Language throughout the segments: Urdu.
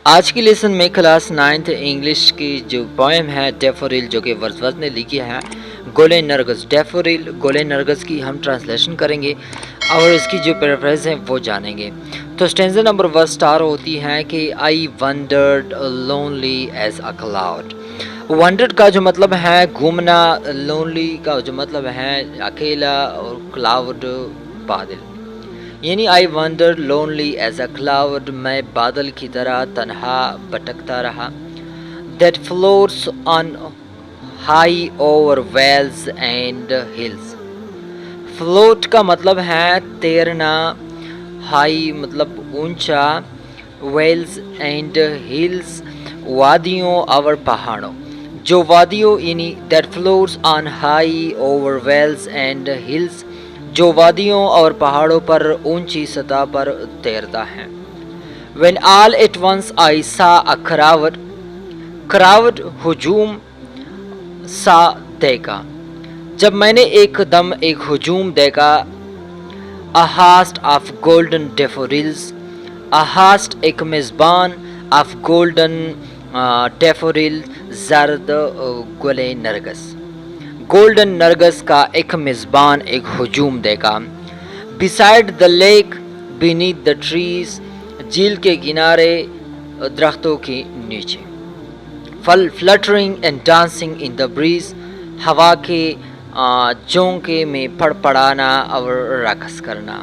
آج کی لیسن میں کلاس 9th انگلش کی جو پوئم ہے ڈیفوڈل جو کہ wordsworth نے لکھی ہے گولے نرگس. ڈیفوڈل گولے نرگس کی ہم ٹرانسلیشن کریں گے اور اس کی جو پیرافریز ہیں وہ جانیں گے. تو اسٹینزا نمبر 1 سٹار ہوتی ہے کہ I wandered lonely as a cloud. Wandered کا جو مطلب ہے گھومنا، لونلی کا جو مطلب ہے اکیلا، اور کلاؤڈ بادل. یعنی I wonder lonely as a cloud, میں بادل کی طرح تنہا بھٹکتا رہا. That floats on high over vales and hills. Float کا مطلب ہے تیرنا، ہائی مطلب اونچا، ویلز اینڈ ہلز وادیوں اور پہاڑوں. جو وادیوں یعنی that floats on high over vales and hills, جو وادیوں اور پہاڑوں پر اونچی سطح پر تیرتا ہے. When all at once I saw a crowd. crowd ہجوم، سا دیکھا. جب میں نے ایک دم ایک ہجوم دیکھا. A host of golden daffodils. A host ایک میزبان of golden daffodil زرد گلے نرگس. گولڈن نرگس کا ایک میزبان ایک ہجوم دیکھا. beside the lake beneath the trees. جھیل کے کنارے درختوں کے نیچے. fluttering and dancing in the breeze. ہوا کے جھونکے میں پڑپڑانا اور رقص کرنا.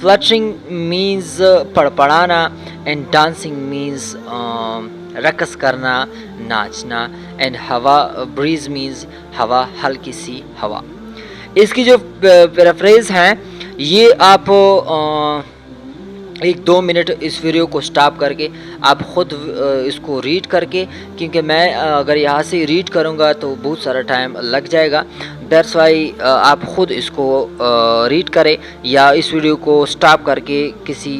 fluttering means پڑپڑانا and dancing means رقص کرنا، ناچنا، اینڈ ہوا بریز مینز ہوا، ہلکی سی ہوا. اس کی جو پیرافریز ہیں یہ آپ 1-2 منٹ اس ویڈیو کو سٹاپ کر کے آپ خود اس کو ریڈ کر کے، کیونکہ میں اگر یہاں سے ریڈ کروں گا تو بہت سارا ٹائم لگ جائے گا. دیٹس وائی آپ خود اس کو ریڈ کریں یا اس ویڈیو کو سٹاپ کر کے کسی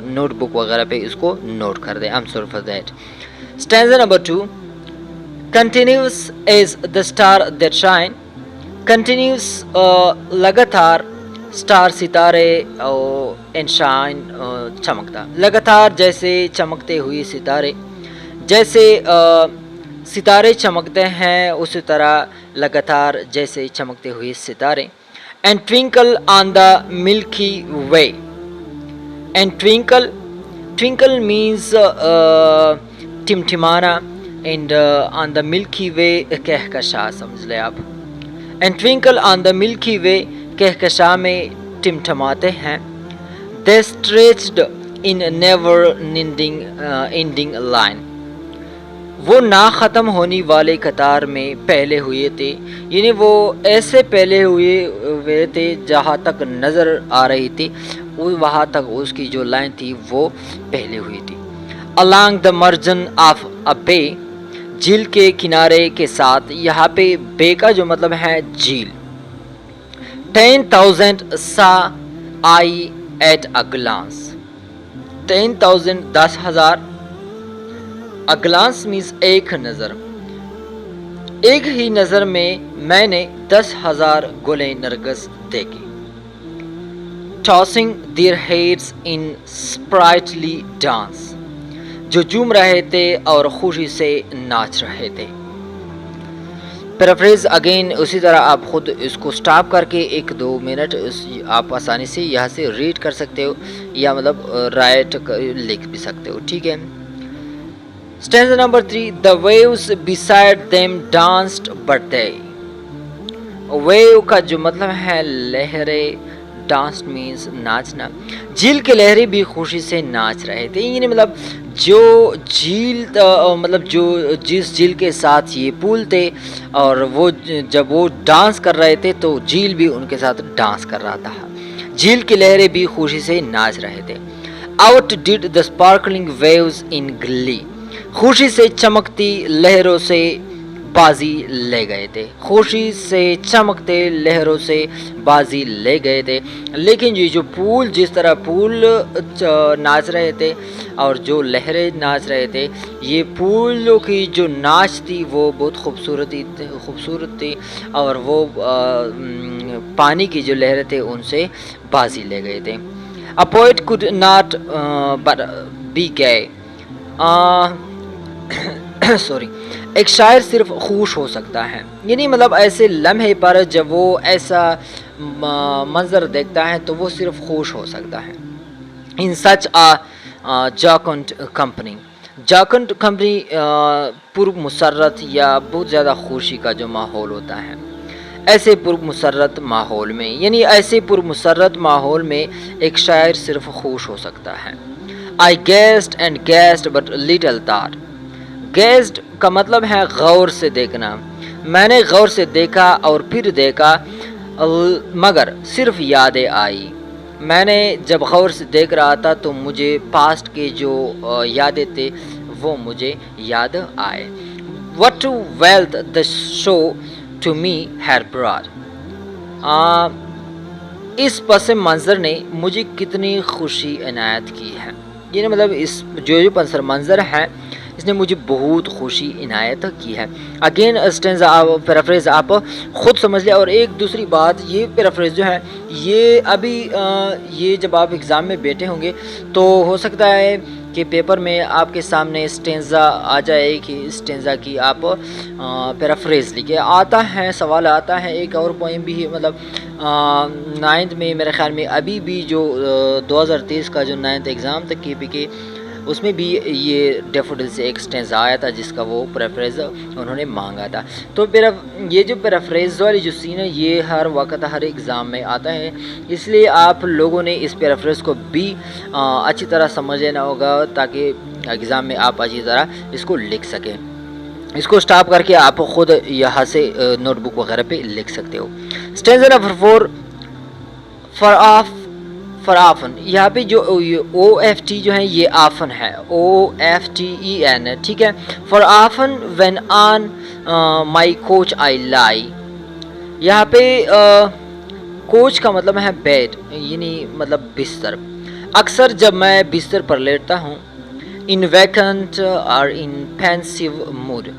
نوٹ بک وغیرہ پہ اس کو نوٹ کر دیں. I'm sorry for that. Stanza number 2. Continuous is the star that shine. Continuous لگاتار سٹار ستارے and shine چمکتا. لگاتار جیسے چمکتے ہوئے ستارے، جیسے ستارے چمکتے ہیں اسی طرح لگاتار جیسے چمکتے ہوئے ستارے. And twinkle on the Milky Way. And twinkle means ٹمٹمانا، and on the Milky Way کہکشاں سمجھ لیں آپ. And twinkle on the Milky Way کہکشاں میں ٹمٹماتے ہیں. دے اسٹریچڈ ان نیور اینڈنگ لائن. وہ نا ختم ہونے والے قطار میں پھیلے ہوئے تھے، یعنی وہ ایسے پھیلے ہوئے تھے جہاں تک نظر آ رہی تھی وہاں تک اس کی جو لائن تھی وہ پھیلی ہوئی تھی. along the margin of a bay. جھیل کے کنارے کے ساتھ. یہاں پہ بے کا جو مطلب ہے جھیل. 10,000 saw I at a glance. 10,000 10,000. a glance means ایک نظر. ایک ہی نظر میں نے 10,000 گلے نرگس دیکھے. tossing their heads in sprightly dance. جو جھوم رہے تھے اور خوشی سے ناچ رہے تھے. پیرافریز اگین اسی طرح آپ خود اس کو سٹاپ کر کے 1-2 منٹ آپ آسانی سے یہاں سے ریڈ کر سکتے ہو یا مطلب رائٹ لکھ بھی سکتے ہو، ٹھیک ہے. Stanza number 3. The waves beside them danced but they. Wave کا جو مطلب ہے لہریں، ڈانس مینس ناچنا. جھیل کے لہریں بھی خوشی سے ناچ رہے تھے، یعنی مطلب جو جھیل مطلب جو جس جھیل کے ساتھ یہ پول تھے اور وہ جب وہ ڈانس کر رہے تھے تو جھیل بھی ان کے ساتھ ڈانس کر رہا تھا. جھیل کی لہریں بھی خوشی سے ناچ رہے تھے. آؤٹ ڈڈ دا اسپارکلنگ ویوز ان گلی. خوشی سے چمکتی لہروں سے بازی لے گئے تھے. خوشی سے چمکتے لہروں سے بازی لے گئے تھے. لیکن یہ جو پھول جس طرح پھول ناچ رہے تھے اور جو لہریں ناچ رہے تھے، یہ پھولوں کی جو ناچ تھی وہ بہت خوبصورت تھی اور وہ پانی کی جو لہریں تھے ان سے بازی لے گئے تھے. A poet could not but be gay. Sorry, ایک شاعر صرف خوش ہو سکتا ہے، یعنی مطلب ایسے لمحے پر جب وہ ایسا منظر دیکھتا ہے تو وہ صرف خوش ہو سکتا ہے. ان سچ جاکنٹ کمپنی، جاکنٹ کمپنی پر مسرت یا بہت زیادہ خوشی کا جو ماحول ہوتا ہے، ایسے پرمسرت ماحول میں، یعنی ایسے پرمسرت ماحول میں ایک شاعر صرف خوش ہو سکتا ہے. I gazed and gazed but little thought. Gazed کا مطلب ہے غور سے دیکھنا. میں نے غور سے دیکھا اور پھر دیکھا مگر صرف یادیں آئی. میں نے جب غور سے دیکھ رہا تھا تو مجھے پاسٹ کے جو یادیں تھے وہ مجھے یاد آئے. What wealth the show to me had brought. اس پس منظر نے مجھے کتنی خوشی عنایت کی ہے. یہ مطلب اس جو پس منظر ہے اس نے مجھے بہت خوشی عنایت کی ہے. اگین اسٹینزا پیرافریز آپ خود سمجھ لیں. اور ایک دوسری بات، یہ پیرافریز جو ہے یہ ابھی یہ جب آپ ایگزام میں بیٹھے ہوں گے تو ہو سکتا ہے کہ پیپر میں آپ کے سامنے اسٹینزا آ جائے کہ اسٹینزا کی آپ پیرافریز لکھے. آتا ہے، سوال آتا ہے. ایک اور پوئم بھی مطلب 9th میں میرے خیال میں ابھی بھی جو 2023 کا جو 9th ایگزام تک کے پی کے، اس میں بھی یہ ڈیفوڈل سے ایک اسٹینزا آیا تھا جس کا وہ پیرافریز انہوں نے مانگا تھا. تو یہ جو پیرافریز والی جو سین ہے یہ ہر وقت ہر ایگزام میں آتا ہے، اس لیے آپ لوگوں نے اس پیرافریز کو بھی اچھی طرح سمجھ لینا ہوگا تاکہ ایگزام میں آپ اچھی طرح اس کو لکھ سکیں. اس کو سٹاپ کر کے آپ خود یہاں سے نوٹ بک وغیرہ پہ لکھ سکتے ہو. Stanza number 4 for often. یہاں پہ جو او ایف ٹی جو ہے یہ آفن ہے، O F T E N, ٹھیک ہے. For often when on my couch I lie. یہاں پہ کوچ کا مطلب ہے بیڈ، یعنی مطلب بستر. اکثر جب میں بستر پر لیٹتا ہوں. ان ویکنٹ اور ان پینسیو موڈ،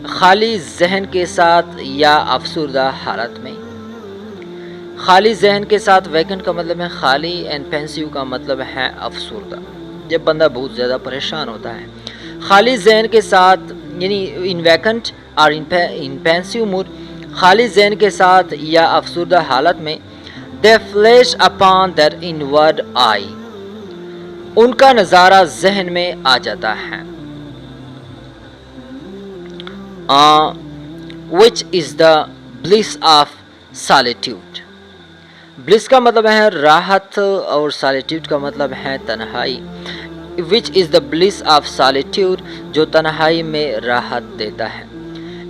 خالی ذہن کے ساتھ یا افسردہ حالت میں. خالی ذہن کے ساتھ، ویکنٹ کا مطلب ہے خالی، اینڈ پینسیو کا مطلب ہے افسردہ، جب بندہ بہت زیادہ پریشان ہوتا ہے. خالی ذہن کے ساتھ یعنی ان ویکنٹ اور ان پینسیو موڈ، خالی ذہن کے ساتھ یا افسردہ حالت میں. دے فلیش اپان دیٹ انورڈ آئی. ان کا نظارہ ذہن میں آ جاتا ہے. which is the bliss of solitude. Bliss کا مطلب ہے راحت اور سالیٹیوڈ کا مطلب ہے تنہائی. which is the bliss of solitude، جو تنہائی میں راحت دیتا ہے.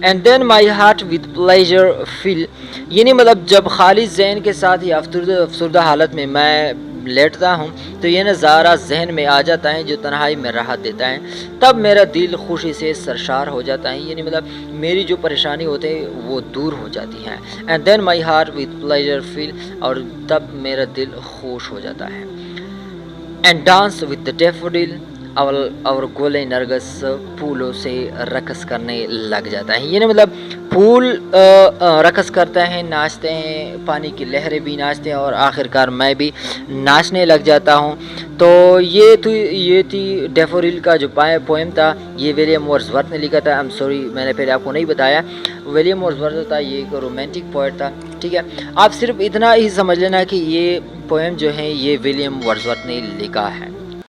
and then my heart with pleasure fill، یعنی مطلب جب خالی ذہن کے ساتھ یا افسردہ حالت میں میں لیٹتا ہوں تو یہ نظارہ ذہن میں آ جاتا ہے جو تنہائی میں راحت دیتا ہے. تب میرا دل خوشی سے سرشار ہو جاتا ہے، یعنی مطلب میری جو پریشانی ہوتی ہے وہ دور ہو جاتی ہے. And then my heart with pleasure fill, اور تب میرا دل خوش ہو جاتا ہے. And dance with the daffodil, اور گولے نرگس پھولوں سے رقص کرنے لگ جاتا ہے. یعنی مطلب پھول رقص کرتے ہیں، ناچتے ہیں، پانی کی لہریں بھی ناچتے ہیں، اور آخر کار میں بھی ناچنے لگ جاتا ہوں. تو یہ تھی ڈیفوڈل کا جو پوئم تھا، یہ ولیم ورڈزورتھ نے لکھا تھا. ایم سوری میں نے پہلے آپ کو نہیں بتایا، ولیم ورڈزورتھ تھا، یہ ایک رومانٹک پوئٹ تھا. ٹھیک ہے، آپ صرف اتنا ہی سمجھ لینا کہ یہ پوئم جو ہے یہ ولیم ورڈزورتھ نے لکھا ہے.